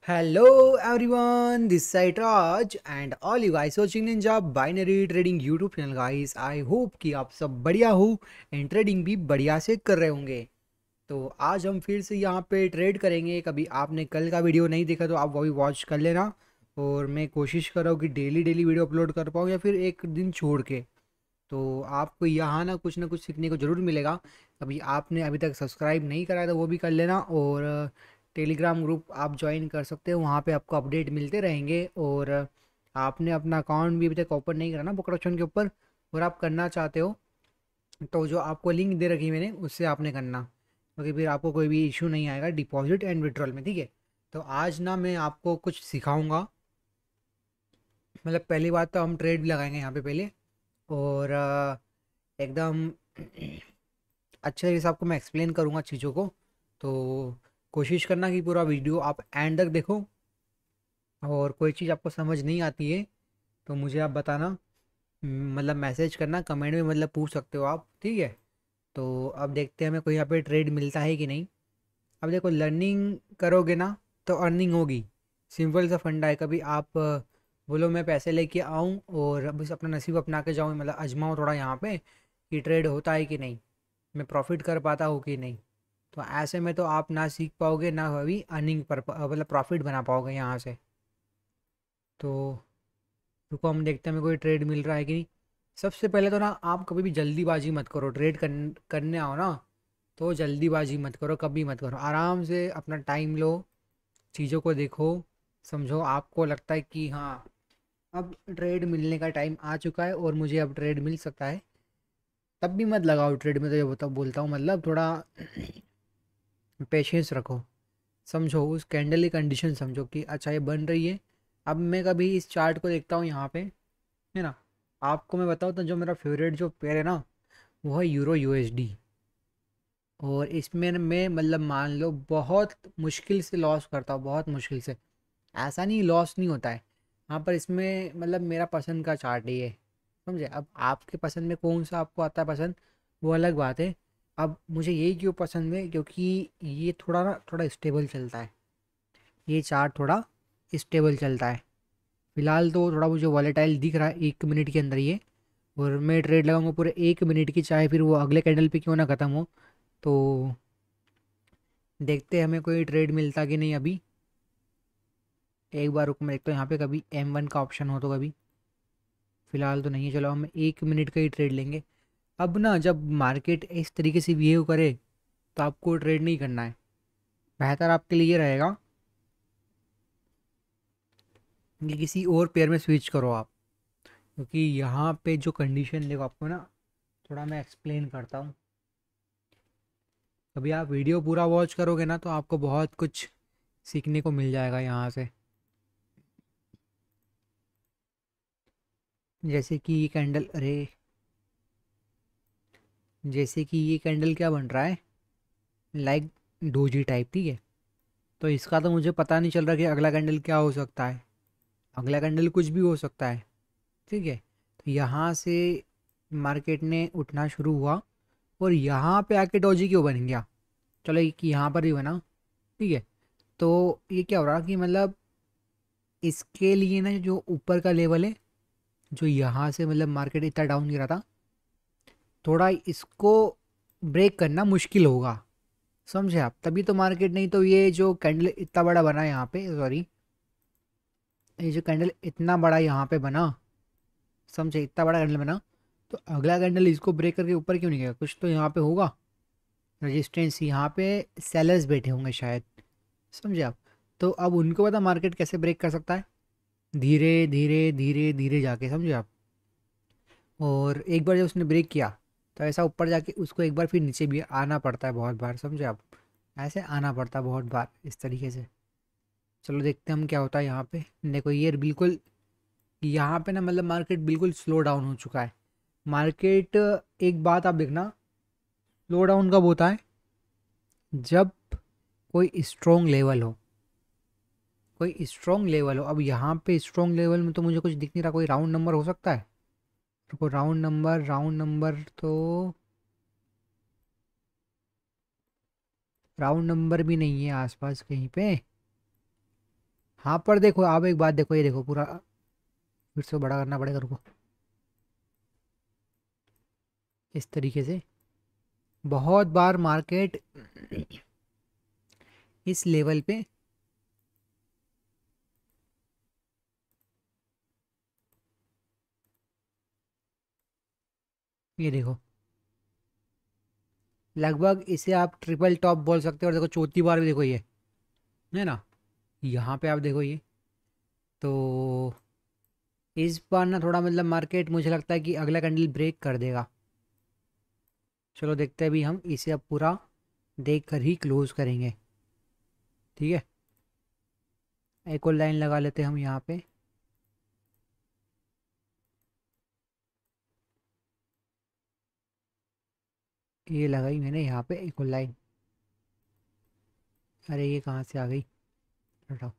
Hello everyone, this side Raj and all you guys watching Ninja Binary Trading YouTube channel guys. I hope कि आप सब बढ़िया हो and trading भी बढ़िया से कर रहे होंगे। तो आज हम फिर से यहाँ पे ट्रेड करेंगे। कभी आपने कल का वीडियो नहीं देखा तो आप वो भी वॉच कर लेना। और मैं कोशिश कर रहा हूँ कि डेली डेली वीडियो अपलोड कर पाऊँ या फिर एक दिन छोड़ के। तो आपको यहाँ ना कुछ सीखने को ज़रूर मिलेगा। अभी आपने अभी तक सब्सक्राइब नहीं करा है तो वो भी कर लेना। और टेलीग्राम ग्रुप आप ज्वाइन कर सकते हो, वहाँ पे आपको अपडेट मिलते रहेंगे। और आपने अपना अकाउंट भी अभी तक ओपन नहीं करा ना ब्रोकर ऑप्शन के ऊपर, और आप करना चाहते हो तो जो आपको लिंक दे रखी मैंने उससे आपने करना, क्योंकि फिर आपको कोई भी इशू नहीं आएगा डिपॉजिट एंड विड्रॉल में। ठीक है, तो आज ना मैं आपको कुछ सिखाऊंगा। मतलब पहली बात तो हम ट्रेड भी लगाएंगे यहाँ पे पहले। और एकदम अच्छे तरीके से आपको मैं एक्सप्लेन करूँगा चीज़ों को। तो कोशिश करना कि पूरा वीडियो आप एंड तक देखो। और कोई चीज़ आपको समझ नहीं आती है तो मुझे आप बताना, मतलब मैसेज करना कमेंट में, मतलब पूछ सकते हो आप। ठीक है, तो अब देखते हैं हमें कोई यहाँ पे ट्रेड मिलता है कि नहीं। अब देखो, लर्निंग करोगे ना तो अर्निंग होगी। सिंपल सा फंडा है। कभी आप बोलो मैं पैसे लेके आऊँ और बस अपना नसीब अपना के जाऊँ, मतलब आजमाऊँ थोड़ा यहाँ पे कि ट्रेड होता है कि नहीं, मैं प्रॉफिट कर पाता हूँ कि नहीं। तो ऐसे में तो आप ना सीख पाओगे ना अभी अर्निंग पर मतलब प्रॉफिट बना पाओगे यहाँ से। तो रुको, हम देखते हैं हमें कोई ट्रेड मिल रहा है कि नहीं। सबसे पहले तो ना आप कभी भी जल्दीबाजी मत करो। ट्रेड करने आओ ना तो जल्दीबाजी मत करो, कभी मत करो। आराम से अपना टाइम लो, चीज़ों को देखो, समझो। आपको लगता है कि हाँ अब ट्रेड मिलने का टाइम आ चुका है और मुझे अब ट्रेड मिल सकता है, तब भी मत लगाओ ट्रेड में। तो ये बोलता हूँ, मतलब थोड़ा पेशेंस रखो। समझो उस कैंडल की कंडीशन, समझो कि अच्छा ये बन रही है। अब मैं कभी इस चार्ट को देखता हूँ यहाँ पे, है ना। आपको मैं बताऊँ तो जो मेरा फेवरेट जो पेयर है ना, वो है यूरो यूएसडी। और इसमें मैं मतलब मान लो बहुत मुश्किल से लॉस करता हूँ, बहुत मुश्किल से। ऐसा नहीं लॉस नहीं होता है यहाँ पर। इसमें मतलब मेरा पसंद का चार्ट ही है, समझे। अब आपके पसंद में कौन सा आपको आता है पसंद, वो अलग बात है। अब मुझे यही क्यों पसंद है, क्योंकि ये थोड़ा ना थोड़ा स्टेबल चलता है। ये चार्ट थोड़ा स्टेबल चलता है। फिलहाल तो थोड़ा मुझे वॉलेटाइल दिख रहा है 1 मिनट के अंदर ये। और मैं ट्रेड लगाऊंगा पूरे 1 मिनट की, चाहे फिर वो अगले कैंडल पे क्यों ना ख़त्म हो। तो देखते हैं हमें कोई ट्रेड मिलता कि नहीं अभी। एक बार रुक, मैं देखता हूँ यहाँ पे कभी M1 का ऑप्शन हो तो कभी। फिलहाल तो नहीं है, चलो हम 1 मिनट का ही ट्रेड लेंगे। अब ना जब मार्केट इस तरीके से बिहेव करे तो आपको ट्रेड नहीं करना है। बेहतर आपके लिए ये रहेगा कि किसी और पेयर में स्विच करो आप। क्योंकि यहाँ पे जो कंडीशन देखो, आपको ना थोड़ा मैं एक्सप्लेन करता हूँ। अभी आप वीडियो पूरा वॉच करोगे ना तो आपको बहुत कुछ सीखने को मिल जाएगा यहाँ से। जैसे कि ये कैंडल, अरे जैसे कि ये कैंडल क्या बन रहा है, लाइक डोजी टाइप। ठीक है, तो इसका तो मुझे पता नहीं चल रहा कि अगला कैंडल क्या हो सकता है। अगला कैंडल कुछ भी हो सकता है। ठीक है, तो यहाँ से मार्केट ने उठना शुरू हुआ और यहाँ पे आके डोजी क्यों बन गया। चलो कि यहाँ पर ही बना। ठीक है, तो ये क्या हो रहा कि मतलब इसके लिए ना जो ऊपर का लेवल है, जो यहाँ से मतलब मार्केट इतना डाउन गिरा था, थोड़ा इसको ब्रेक करना मुश्किल होगा, समझे आप। तभी तो मार्केट, नहीं तो ये जो कैंडल इतना बड़ा बना है यहाँ पे, सॉरी, ये जो कैंडल इतना बड़ा यहाँ पे बना, समझे, इतना बड़ा कैंडल बना, तो अगला कैंडल इसको ब्रेक करके ऊपर क्यों नहीं गया। कुछ तो यहाँ पे होगा रेजिस्टेंस, यहाँ पे सेलर्स बैठे होंगे शायद, समझे आप। तो अब उनको पता मार्केट कैसे ब्रेक कर सकता है, धीरे धीरे धीरे धीरे जाके, समझे आप। और एक बार जब उसने ब्रेक किया तो ऐसा ऊपर जाके उसको एक बार फिर नीचे भी आना पड़ता है बहुत बार, समझे आप। ऐसे आना पड़ता है बहुत बार इस तरीके से। चलो देखते हैं हम क्या होता है यहाँ पे। देखो ये बिल्कुल यहाँ पे ना मतलब मार्केट बिल्कुल स्लो डाउन हो चुका है। मार्केट, एक बात आप देखना, स्लो डाउन कब होता है, जब कोई स्ट्रॉन्ग लेवल हो, कोई स्ट्रॉन्ग लेवल हो। अब यहाँ पे स्ट्रॉन्ग लेवल में तो मुझे कुछ दिख नहीं रहा। कोई राउंड नंबर हो सकता है, तो राउंड नंबर तो राउंड नंबर भी नहीं है आसपास कहीं पे। हाँ पर देखो आप एक बात देखो, ये देखो पूरा फिर से बड़ा करना पड़ेगा, रुको। इस तरीके से बहुत बार मार्केट इस लेवल पे ये देखो लगभग इसे आप ट्रिपल टॉप बोल सकते हो। और देखो चौथी बार भी देखो ये है ना, यहाँ पे आप देखो ये। तो इस बार ना थोड़ा मतलब मार्केट मुझे लगता है कि अगला कैंडल ब्रेक कर देगा। चलो देखते हैं, अभी हम इसे अब पूरा देख कर ही क्लोज करेंगे। ठीक है, एक और लाइन लगा लेते हैं हम यहाँ पे। ये लगाई मैंने यहाँ पे एक और लाइन। अरे ये कहाँ से आ गई, हटाओ।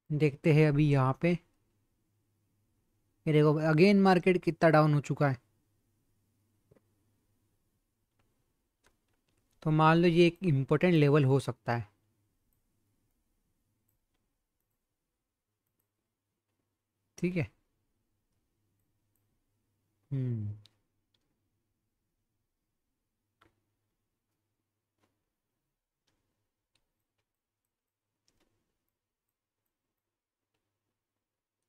देखते हैं अभी यहाँ पे, ये देखो अगेन मार्केट कितना डाउन हो चुका है। तो मान लो ये एक इम्पोर्टेंट लेवल हो सकता है। ठीक है। हम्म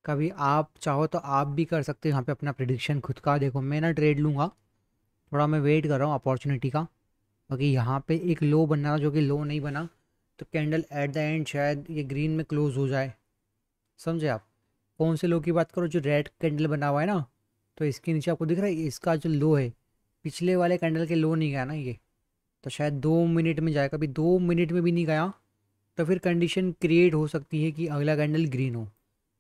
कभी आप चाहो तो आप भी कर सकते हो यहाँ पे अपना प्रिडिक्शन खुद का। देखो मैं ना ट्रेड लूँगा, थोड़ा मैं वेट कर रहा हूँ अपॉर्चुनिटी का, क्योंकि यहाँ पे एक लो बनना था जो कि लो नहीं बना। तो कैंडल एट द एंड शायद ये ग्रीन में क्लोज हो जाए। समझे आप? कौन से लो की बात करो? जो रेड कैंडल बना हुआ है ना, तो इसके नीचे आपको दिख रहा है इसका जो लो है, पिछले वाले कैंडल के लो नहीं गया ना ये। तो शायद 2 मिनट में जाएगा, अभी 2 मिनट में भी नहीं गया। तो फिर कंडीशन क्रिएट हो सकती है कि अगला कैंडल ग्रीन हो।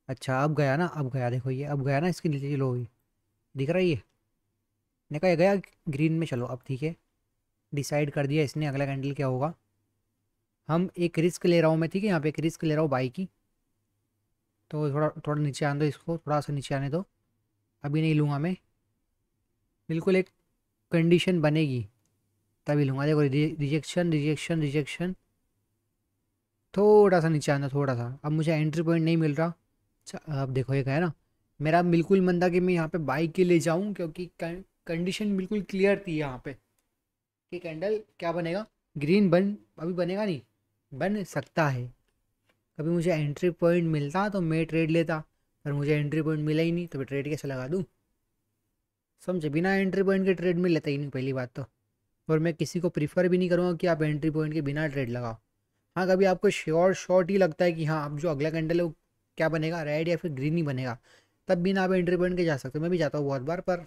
अच्छा अब गया ना, अब गया, देखो ये अब गया ना, इसके नीचे लो हुई दिख रहा है ये। देखा ये गया ग्रीन में। चलो अब ठीक है, डिसाइड कर दिया इसने अगला कैंडल क्या होगा। हम एक रिस्क ले रहा हूँ मैं, ठीक है, यहाँ पे एक रिस्क ले रहा हूँ बाई की। तो थोड़ा थोड़ा नीचे आने दो इसको, थोड़ा सा नीचे आने दो। अभी नहीं लूँगा मैं, बिल्कुल एक कंडीशन बनेगी तभी लूँगा। देखो रिजेक्शन रिजेक्शन रिजेक्शन, थोड़ा सा नीचे आना, थोड़ा सा। अब मुझे एंट्री पॉइंट नहीं मिल रहा। अच्छा अब देखो ये क्या है ना, मेरा बिल्कुल मन था कि मैं यहाँ पे बाई के ले जाऊँ, क्योंकि कंडीशन बिल्कुल क्लियर थी यहाँ पे कि कैंडल क्या बनेगा, ग्रीन बन, अभी बनेगा नहीं, बन सकता है। कभी मुझे एंट्री पॉइंट मिलता तो मैं ट्रेड लेता, पर मुझे एंट्री पॉइंट मिला ही नहीं, तो मैं ट्रेड कैसे लगा दूँ? समझे? बिना एंट्री पॉइंट के ट्रेड में लेता ही नहीं पहली बात तो। और मैं किसी को प्रीफर भी नहीं करूँगा कि आप एंट्री पॉइंट के बिना ट्रेड लगाओ। हाँ कभी आपको श्योर शॉर्ट ही लगता है कि हाँ अब जो अगला कैंडल है वो क्या बनेगा, रेड या फिर ग्रीन ही बनेगा, तब बिना आप एंट्री पॉइंट के जा सकते हो। मैं भी जाता हूँ बहुत बार, पर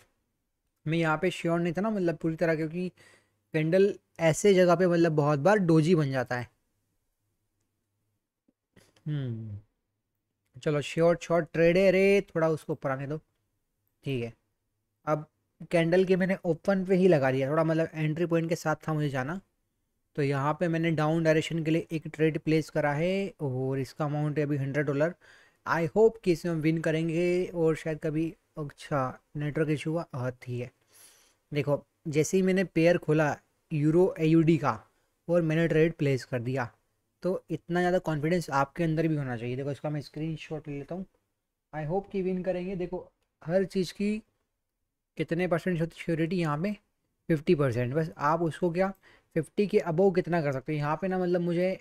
मैं यहाँ पे श्योर नहीं था ना, मतलब पूरी तरह, क्योंकि कैंडल ऐसे जगह पे मतलब बहुत बार डोजी बन जाता है। हम्म चलो शॉर्ट शॉर्ट ट्रेड है रे, थोड़ा उसको ऊपर आने दो। ठीक है, अब कैंडल के मैंने ओपन पे ही लगा दिया, थोड़ा मतलब एंट्री पॉइंट के साथ था मुझे जाना। तो यहाँ पे मैंने डाउन डायरेक्शन के लिए एक ट्रेड प्लेस करा है, और इसका अमाउंट है अभी $100। आई होप कि इसमें हम विन करेंगे। और शायद कभी, अच्छा नेटवर्क इशू हुआ, हाँ ठीक है। देखो जैसे ही मैंने पेयर खोला यूरो एयूडी का, और मैंने ट्रेड प्लेस कर दिया, तो इतना ज़्यादा कॉन्फिडेंस आपके अंदर भी होना चाहिए। देखो इसका मैं स्क्रीन शॉट ले लेता हूँ। आई होप कि विन करेंगे। देखो हर चीज़ की कितने परसेंट श्योरिटी यहाँ पे, 50%। बस आप उसको क्या 50 के अबव कितना कर सकते हो यहाँ पे ना, मतलब मुझे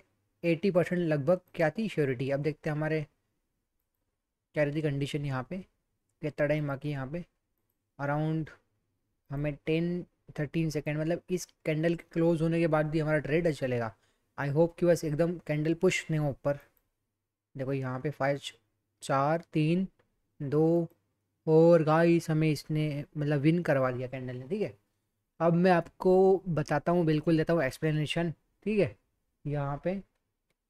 80% लगभग क्या थी श्योरिटी। अब देखते हैं हमारे क्या रहती कंडीशन यहाँ पे, कितना टाइम बाकी यहाँ पे। अराउंड हमें 10-13 सेकेंड, मतलब इस कैंडल के क्लोज होने के बाद भी हमारा ट्रेड चलेगा। आई होप कि बस एकदम कैंडल पुश नहीं हो ऊपर। देखो यहाँ पे 5 4 3 2, और गाइस हमें इसने मतलब विन करवा दिया कैंडल ने। ठीक है, अब मैं आपको बताता हूँ, बिल्कुल देता हूँ एक्सप्लेनेशन। ठीक है, यहाँ पे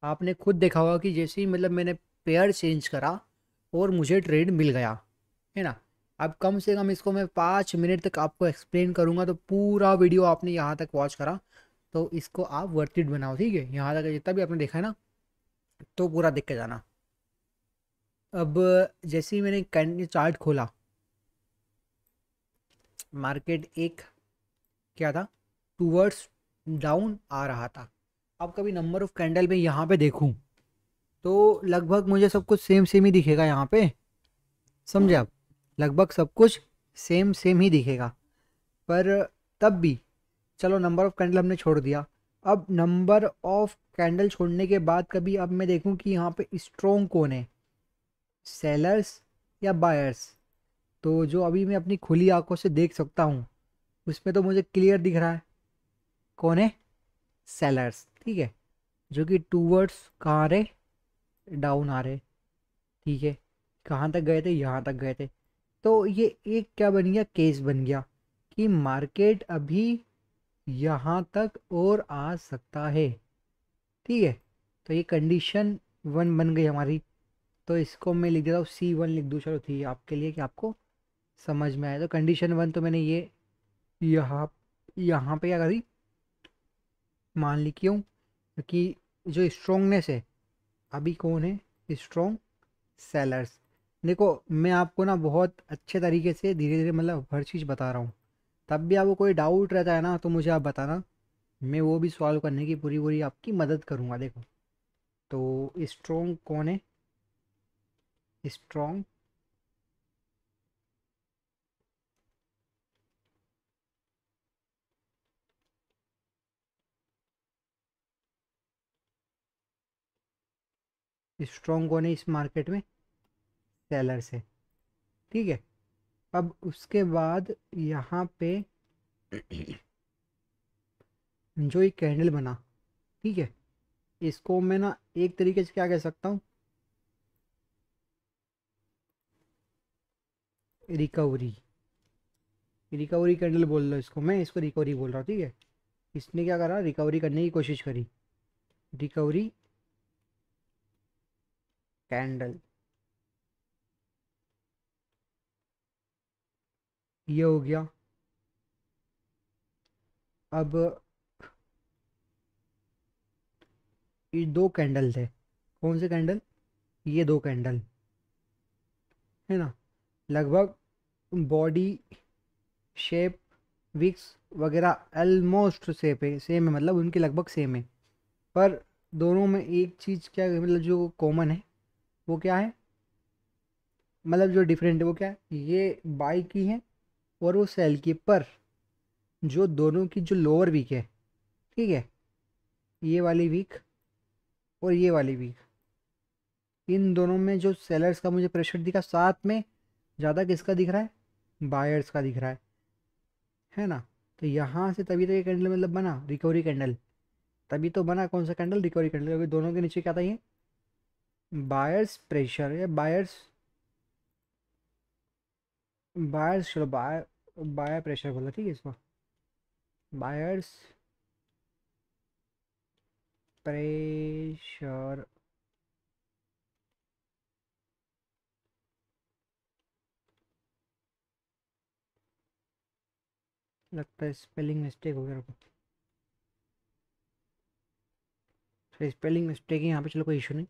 आपने खुद देखा होगा कि जैसे ही मतलब मैंने पेयर चेंज करा और मुझे ट्रेड मिल गया, है ना। अब कम से कम इसको मैं 5 मिनट तक आपको एक्सप्लेन करूँगा, तो पूरा वीडियो आपने यहाँ तक वॉच करा, तो इसको आप वर्थ इट बनाओ। ठीक है, यहाँ तक जितना भी आपने देखा है ना, तो पूरा देख के जाना। अब जैसे ही मैंने कैंडल चार्ट खोला, मार्केट एक क्या था, टूवर्ड्स डाउन आ रहा था। अब कभी नंबर ऑफ कैंडल में यहाँ पे देखूँ तो लगभग मुझे सब कुछ सेम सेम ही दिखेगा यहाँ पे, समझे आप? लगभग सब कुछ सेम सेम ही दिखेगा। पर तब भी चलो, नंबर ऑफ कैंडल हमने छोड़ दिया। अब नंबर ऑफ कैंडल छोड़ने के बाद कभी अब मैं देखूं कि यहाँ पे स्ट्रॉन्ग कौन है, सेलर्स या बायर्स। तो जो अभी मैं अपनी खुली आंखों से देख सकता हूँ उसमें तो मुझे क्लियर दिख रहा है कौन है, सेलर्स। ठीक है, जो कि टूवर्ड्स कहाँ आ रहे, डाउन आ रहे। ठीक है, कहाँ तक गए थे, यहाँ तक गए थे। तो ये एक क्या बन गया, केस बन गया कि मार्केट अभी यहाँ तक और आ सकता है। ठीक है, तो ये कंडीशन वन बन गई हमारी। तो इसको मैं लिख देता हूँ C1 लिख दूँ, चलो ठीक है आपके लिए कि आपको समझ में आए। तो कंडीशन वन तो मैंने ये यहाँ यहाँ पे क्या करी, मान ली। क्यों? क्योंकि जो स्ट्रोंगनेस है अभी कौन है, स्ट्रोंग सेलर्स। देखो मैं आपको ना बहुत अच्छे तरीके से धीरे धीरे मतलब हर चीज़ बता रहा हूँ। तब भी आपको कोई डाउट रहता है ना तो मुझे आप बताना, मैं वो भी सॉल्व करने की पूरी पूरी आपकी मदद करूँगा। देखो, तो स्ट्रोंग कौन है, स्ट्रोंग स्ट्रोंग कौन है इस मार्केट में, सेलर्स है। ठीक है, अब उसके बाद यहाँ पे जो एक कैंडल बना, ठीक है, इसको मैं ना एक तरीके से क्या कह सकता हूँ, रिकवरी। रिकवरी कैंडल बोल लो इसको, मैं इसको रिकवरी बोल रहा हूँ। ठीक है, इसने क्या करा, रिकवरी करने की कोशिश करी, रिकवरी कैंडल। ये हो गया। अब ये दो कैंडल थे, कौन से कैंडल, ये दो कैंडल है ना, लगभग बॉडी शेप, विक्स वगैरह ऑलमोस्ट सेम है, मतलब उनकी लगभग सेम है। पर दोनों में एक चीज़ क्या है, मतलब जो कॉमन है वो क्या है, मतलब जो डिफरेंट है वो क्या है, ये बाई की है और वो सेल की। पर जो दोनों की जो लोअर वीक है, ठीक है, ये वाली वीक और ये वाली वीक, इन दोनों में जो सेलर्स का मुझे प्रेशर दिखा, साथ में ज़्यादा किसका दिख रहा है, बायर्स का दिख रहा है ना। तो यहाँ से तभी तो ये कैंडल मतलब बना रिकवरी कैंडल, तभी तो बना कौन सा कैंडल, रिकवरी कैंडल, क्योंकि दोनों के नीचे क्या था, ये बायर्स प्रेशर या बायर्स, बायर्स चलो बायर, बायर प्रेशर बोला, ठीक है इसको, बायर्स प्रेशर। लगता है स्पेलिंग मिस्टेक हो गया, तो स्पेलिंग मिस्टेक है यहाँ पे, चलो कोई इशू नहीं।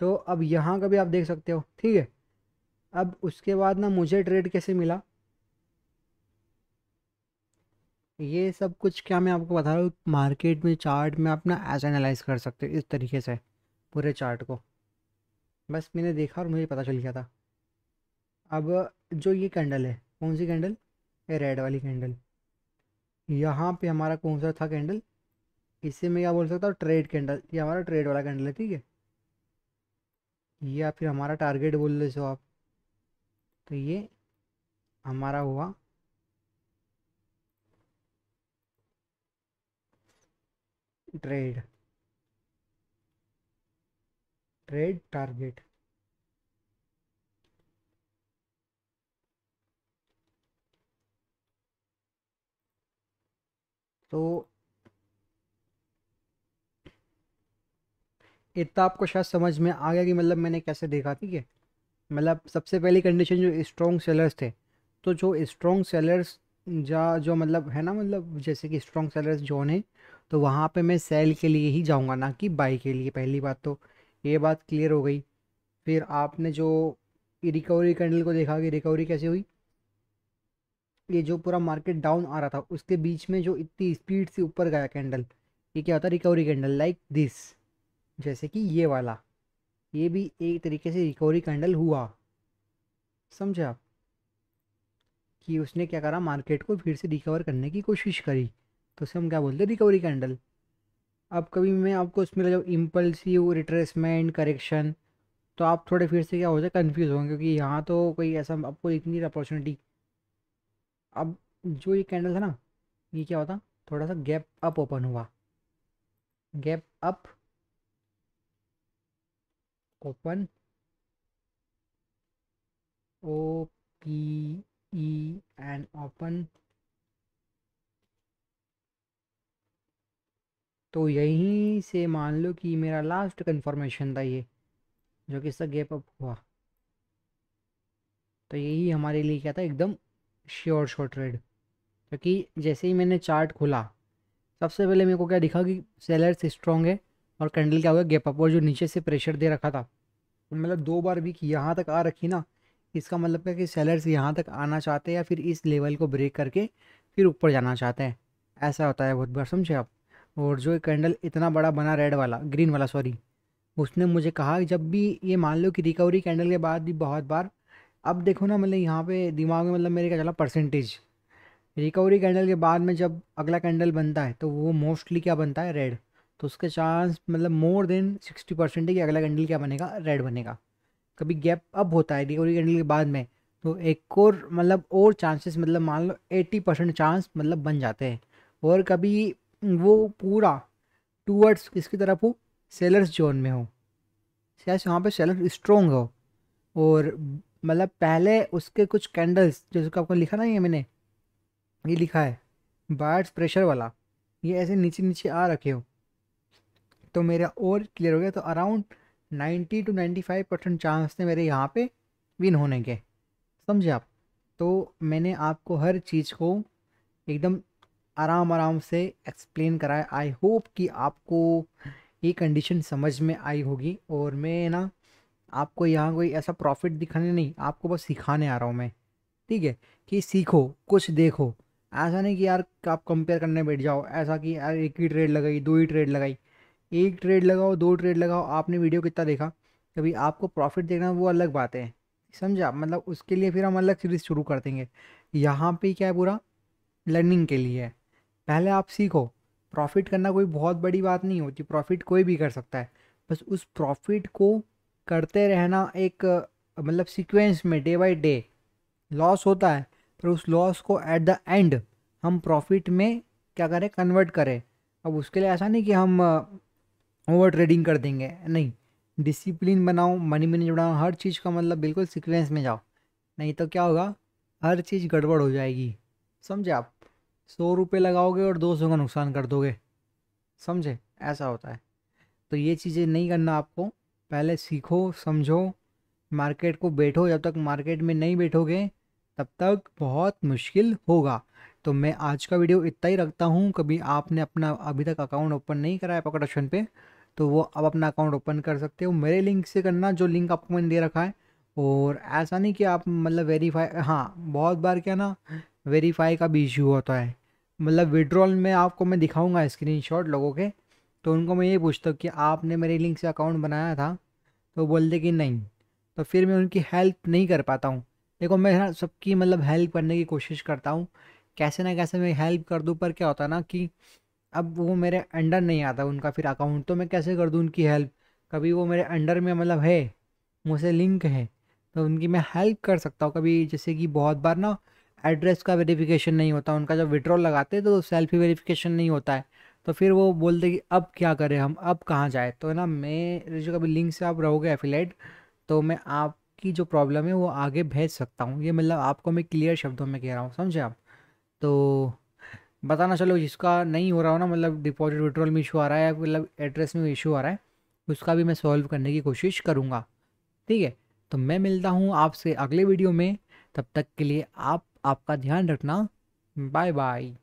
तो अब यहाँ का भी आप देख सकते हो, ठीक है। अब उसके बाद ना मुझे ट्रेड कैसे मिला, ये सब कुछ क्या मैं आपको बता रहा हूँ, मार्केट में चार्ट में आप ना ऐसे एनालाइज कर सकते हो इस तरीके से पूरे चार्ट को। बस मैंने देखा और मुझे पता चल गया था। अब जो ये कैंडल है, कौन सी कैंडल, ये रेड वाली कैंडल, यहाँ पे हमारा कौन सा था कैंडल, इसे मैं क्या बोल सकता हूँ, ट्रेड कैंडल। ये हमारा ट्रेड वाला कैंडल है, ठीक है। या फिर हमारा टारगेट बोल ले सो आप। तो ये हमारा हुआ ट्रेड, ट्रेड टारगेट। तो इतना आपको शायद समझ में आ गया कि मतलब मैंने कैसे देखा, ठीक है। मतलब सबसे पहली कंडीशन जो स्ट्रॉन्ग सेलर्स थे, तो जो स्ट्रॉन्ग सेलर्स जा जो मतलब है ना, मतलब जैसे कि स्ट्रॉन्ग सेलर्स जोन है, तो वहाँ पे मैं सेल के लिए ही जाऊँगा, ना कि बाई के लिए। पहली बात तो ये बात क्लियर हो गई। फिर आपने जो रिकवरी कैंडल को देखा कि रिकवरी कैसे हुई, ये जो पूरा मार्केट डाउन आ रहा था उसके बीच में जो इतनी स्पीड से ऊपर गया कैंडल, ये क्या होता है? Recovery candle like this. जैसे कि ये वाला, ये भी एक तरीके से रिकवरी कैंडल हुआ। समझे आप? कि उसने क्या करा, मार्केट को फिर से रिकवर करने की कोशिश करी, तो उसे हम क्या बोलते हैं? Recovery candle. अब कभी मैं आपको उसमें जब इम्पल्सिव रिट्रेसमेंट करेक्शन, तो आप थोड़े फिर से क्या हो जाए, कन्फ्यूज़ होंगे, क्योंकि यहाँ तो कोई ऐसा आपको इतनी अपॉर्चुनिटी। अब जो ये कैंडल था ना, ये क्या होता, थोड़ा सा गैप अप ओपन हुआ, gap up open, O P E N open. तो यहीं से मान लो कि मेरा लास्ट कंफर्मेशन था ये, जो कि इसका गैप अप हुआ। तो यही हमारे लिए क्या था, एकदम श्योर शॉर्ट ट्रेड। क्योंकि जैसे ही मैंने चार्ट खोला, सबसे पहले मेरे को क्या दिखा कि सेलर्स स्ट्रॉन्ग है, और कैंडल क्या हुआ, गैप अप। और जो नीचे से प्रेशर दे रखा था, मतलब 2 बार भी कि यहाँ तक आ रखी ना, इसका मतलब क्या कि सेलर्स यहाँ तक आना चाहते हैं, या फिर इस लेवल को ब्रेक करके फिर ऊपर जाना चाहते हैं। ऐसा होता है बहुत बार, समझे आप? और जो कैंडल इतना बड़ा बना, रेड वाला, ग्रीन वाला सॉरी, उसने मुझे कहा कि जब भी ये मान लो कि रिकवरी कैंडल के बाद भी बहुत बार, अब देखो ना, मतलब यहाँ पे दिमाग में मतलब मेरे क्या चला, परसेंटेज। रिकवरी कैंडल के बाद में जब अगला कैंडल बनता है, तो वो मोस्टली क्या बनता है, रेड। तो उसके चांस मतलब मोर देन 60% है कि अगला कैंडल क्या बनेगा, रेड बनेगा। कभी गैप अप होता है रिकवरी कैंडल के बाद में, तो एक और मतलब और चांसेस, मतलब मान लो 80% चांस मतलब बन जाते हैं। और कभी वो पूरा टूवर्ड्स किसकी तरफ हो, सेलर्स जोन में हो, शायद वहाँ पे सेलर स्ट्रोंग हो। और मतलब पहले उसके कुछ कैंडल्स, जैसे कि आपको लिखा ना, ये मैंने ये लिखा है बायर्स प्रेशर वाला, ये ऐसे नीचे नीचे आ रखे हो, तो मेरा और क्लियर हो गया। तो अराउंड 90 to 95% चांस थे मेरे यहाँ पे विन होने के। समझे आप? तो मैंने आपको हर चीज़ को एकदम आराम आराम से एक्सप्लेन करा है। आई होप कि आपको ये कंडीशन समझ में आई होगी। और मैं ना आपको यहाँ कोई ऐसा प्रॉफिट दिखाने नहीं, आपको बस सिखाने आ रहा हूँ मैं। ठीक है? कि सीखो, कुछ देखो। ऐसा नहीं कि यार आप कंपेयर करने बैठ जाओ, ऐसा कि यार एक ही ट्रेड लगाई, दो ही ट्रेड लगाई। एक ट्रेड लगाओ, दो ट्रेड लगाओ, आपने वीडियो कितना देखा, कभी आपको प्रॉफिट देखना वो अलग बात है। समझा? मतलब उसके लिए फिर हम अलग सीरीज शुरू कर देंगे। यहाँ पे क्या है, पूरा लर्निंग के लिए है। पहले आप सीखो। प्रॉफिट करना कोई बहुत बड़ी बात नहीं होती, प्रॉफिट कोई भी कर सकता है। बस उस प्रॉफिट को करते रहना, एक मतलब सीक्वेंस में, डे बाय डे। लॉस होता है, पर उस लॉस को एट द एंड हम प्रॉफिट में क्या करें, कन्वर्ट करें। अब उसके लिए ऐसा नहीं कि हम ओवर ट्रेडिंग कर देंगे, नहीं। डिसिप्लिन बनाओ, मनी मैनेज बनाओ, हर चीज़ का मतलब बिल्कुल सीक्वेंस में जाओ। नहीं तो क्या होगा, हर चीज़ गड़बड़ हो जाएगी। समझे आप? 100 रुपये लगाओगे और 200 का नुकसान कर दोगे। समझे? ऐसा होता है। तो ये चीज़ें नहीं करना आपको। पहले सीखो, समझो, मार्केट को बैठो। जब तक मार्केट में नहीं बैठोगे तब तक बहुत मुश्किल होगा। तो मैं आज का वीडियो इतना ही रखता हूँ। कभी आपने अपना अभी तक अकाउंट ओपन नहीं करा है पकड़ ऑप्शन पे, तो वो अब अपना अकाउंट ओपन कर सकते हो मेरे लिंक से करना, जो लिंक आपको मैंने दे रखा है। और ऐसा नहीं कि आप मतलब वेरीफाई, हाँ बहुत बार क्या ना, वेरीफाई का भी इशू होता है। मतलब विड्रॉल में आपको मैं दिखाऊंगा स्क्रीनशॉट लोगों के, तो उनको मैं ये पूछता हूँ कि आपने मेरे लिंक से अकाउंट बनाया था, तो बोलते कि नहीं। तो फिर मैं उनकी हेल्प नहीं कर पाता हूँ। देखो मैं ना सबकी मतलब हेल्प करने की कोशिश करता हूँ, कैसे ना कैसे मैं हेल्प कर दूँ। पर क्या होता है ना कि अब वो मेरे अंडर नहीं आता उनका फिर अकाउंट, तो मैं कैसे कर दूँ उनकी हेल्प? कभी वो मेरे अंडर में मतलब है, मुझसे लिंक है, तो उनकी मैं हेल्प कर सकता हूँ। कभी जैसे कि बहुत बार ना एड्रेस का वेरिफिकेशन नहीं होता उनका, जब विड्रॉल लगाते हैं तो सेल्फी वेरिफिकेशन नहीं होता है। तो फिर वो बोलते कि अब क्या करें हम, अब कहाँ जाए। तो ना मैं जो कभी लिंक से आप रहोगे एफिलेट, तो मैं आपकी जो प्रॉब्लम है वो आगे भेज सकता हूँ। ये मतलब आपको मैं क्लियर शब्दों में कह रहा हूँ, समझे आप? तो बताना, चलो जिसका नहीं हो रहा हो ना, मतलब डिपॉजिट विड्रॉल में इशू आ रहा है, या मतलब एड्रेस में इशू आ रहा है, उसका भी मैं सॉल्व करने की कोशिश करूँगा। ठीक है? तो मैं मिलता हूँ आपसे अगले वीडियो में। तब तक के लिए आप आपका ध्यान रखना। Bye bye.